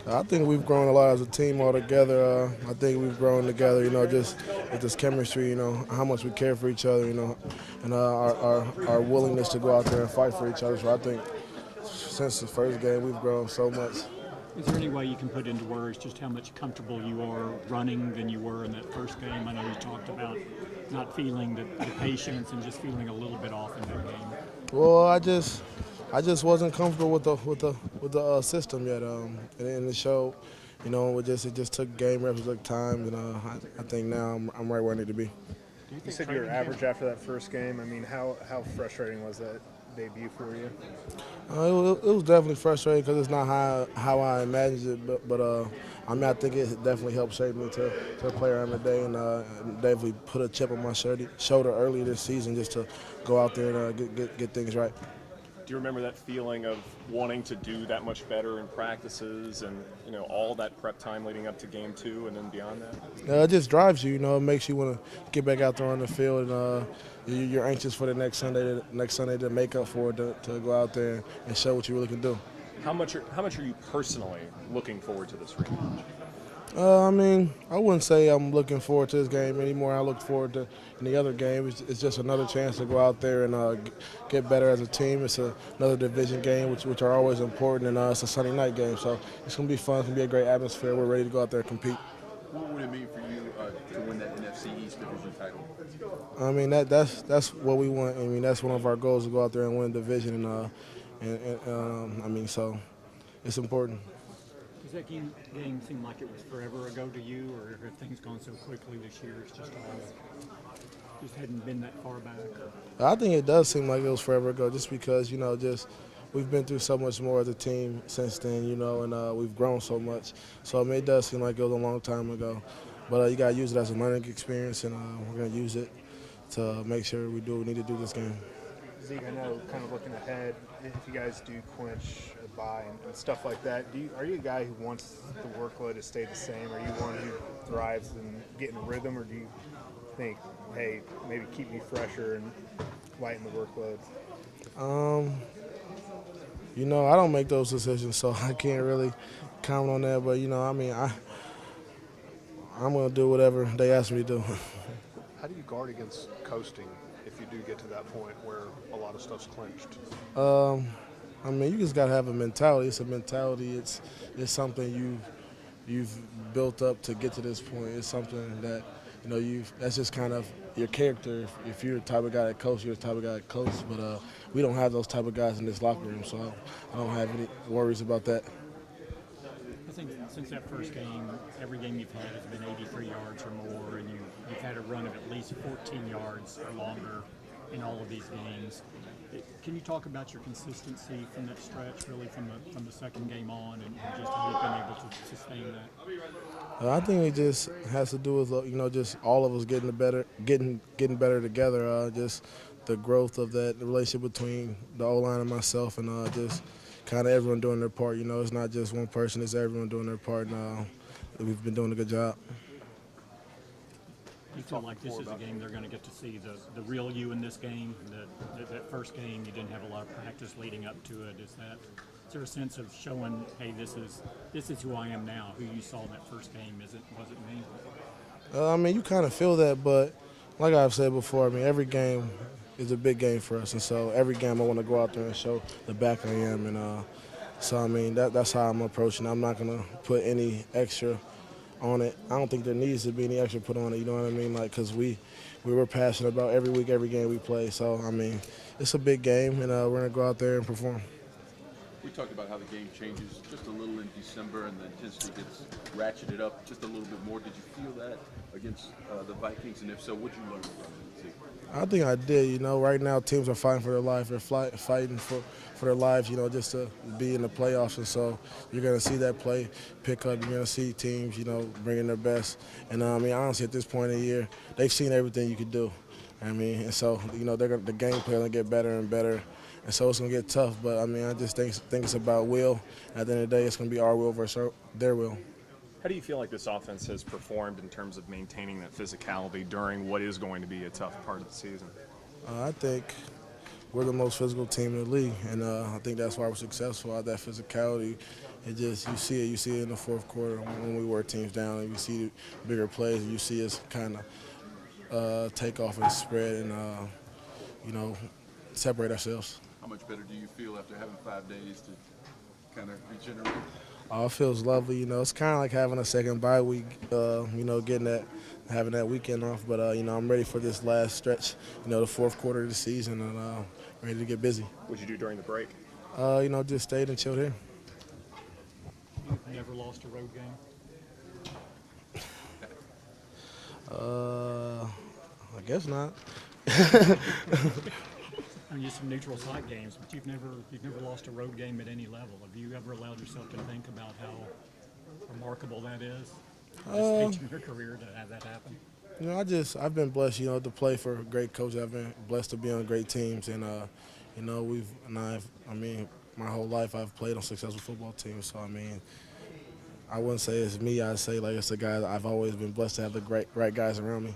I think we've grown a lot as a team altogether. I think we've grown together, just with this chemistry, how much we care for each other, and our willingness to go out there and fight for each other. So I think since the first game, we've grown so much. Is there any way you can put into words just how much comfortable you are running than you were in that first game? I know you talked about not feeling the patience and just feeling a little bit off in that game. Well, I just wasn't comfortable with the system yet, and it showed. It just took game reps, it took time, and I think now I'm right where I need to be. Do you You think said you were training camp? average after that first game. I mean, how frustrating was that debut for you? It was definitely frustrating because it's not how I imagined it, I think it definitely helped shape me to the player I'm today, and definitely put a chip on my shoulder early this season just to go out there and get things right. Do you remember that feeling of wanting to do that much better in practices and all that prep time leading up to game two and then beyond that? It just drives you, it makes you want to get back out there on the field, and you're anxious for the next Sunday to make up for it, to go out there and show what you really can do. How much are you personally looking forward to this rematch? I wouldn't say I'm looking forward to this game anymore. I look forward to in the other game. It's just another chance to go out there and get better as a team. It's another division game, which are always important, and it's a Sunday night game. So it's going to be fun. It's going to be a great atmosphere. We're ready to go out there and compete. What would it mean for you to win that NFC East division title? That's what we want. That's one of our goals, to go out there and win the division, so it's important. Does that game seem like it was forever ago to you, or have things gone so quickly this year? It's just hadn't been that far back. I think it does seem like it was forever ago, just because we've been through so much more as a team since then, and we've grown so much. So it does seem like it was a long time ago, but you got to use it as a learning experience, and we're going to use it to make sure we do what we need to do this game. Zeke, I know, kind of looking ahead, if you guys do clinch a bye and stuff like that, are you a guy who wants the workload to stay the same? Are you one who thrives in getting a rhythm, or do you think, hey, maybe keep me fresher and lighten the workload? I don't make those decisions, so I can't really comment on that. But I'm going to do whatever they ask me to do. How do you guard against coasting if you do get to that point where a lot of stuff's clinched? You just got to have a mentality. It's a mentality. It's something you've built up to get to this point. It's something that that's just kind of your character. If you're the type of guy that coaches, you're the type of guy that coaches. But we don't have those type of guys in this locker room, so I don't have any worries about that. I think since that first game, every game you've had has been 83 yards or more, and you've had a run of at least 14 yards or longer in all of these games. Can you talk about your consistency from that stretch, really from the second game on, and just how you've been able to sustain that? I think it just has to do with just all of us getting better together. Just the growth of that relationship between the O-line and myself, and just kind of everyone doing their part. It's not just one person; it's everyone doing their part. And we've been doing a good job. You feel like this is a game they're going to get to see the real you in this game? That first game, you didn't have a lot of practice leading up to it. Is there a sense of showing, hey, this is who I am now? Who you saw in that first game? Was it me? You kind of feel that, but like I've said before, every game is a big game for us, and so every game I want to go out there and show the back I am, and that's how I'm approaching it. I'm not going to put any extra on it. I don't think there needs to be any extra put on it, you know what I mean? Because we were passionate about every week, every game we play. So, it's a big game, and we're going to go out there and perform. We talked about how the game changes just a little in December and the intensity gets ratcheted up just a little bit more. Did you feel that against the Vikings? And if so, what did you learn from it? I think I did. Right now teams are fighting for their life. They're fighting for their lives, just to be in the playoffs. And so you're going to see that play pick up. You're going to see teams, bringing their best. And, honestly, at this point in the year, they've seen everything you could do. And so, the game play will get better and better. And so it's going to get tough. But, I just think it's about will. At the end of the day, it's going to be our will versus their will. How do you feel like this offense has performed in terms of maintaining that physicality during what is going to be a tough part of the season? I think we're the most physical team in the league, and I think that's why we're successful at that physicality. it just you see it in the fourth quarter when we wear teams down, and you see bigger plays, and you see us kind of take off and spread and you know, separate ourselves. How much better do you feel after having 5 days to kind of regenerate? Oh, it feels lovely. You know, it's kind of like having a second bye week. You know, having that weekend off. But you know, I'm ready for this last stretch. You know, the fourth quarter of the season, and ready to get busy. What'd you do during the break? You know, just stayed and chilled here. You've never lost a road game? I guess not. I mean, some neutral site games, but you've never lost a road game at any level. Have you ever allowed yourself to think about how remarkable that is? Just in your career to have that happen. You know, I've been blessed, you know, to play for great coaches. I've been blessed to be on great teams, and you know, I mean, my whole life I've played on successful football teams. So I mean, I wouldn't say it's me. I'd say like it's the guys. I've always been blessed to have the right guys around me.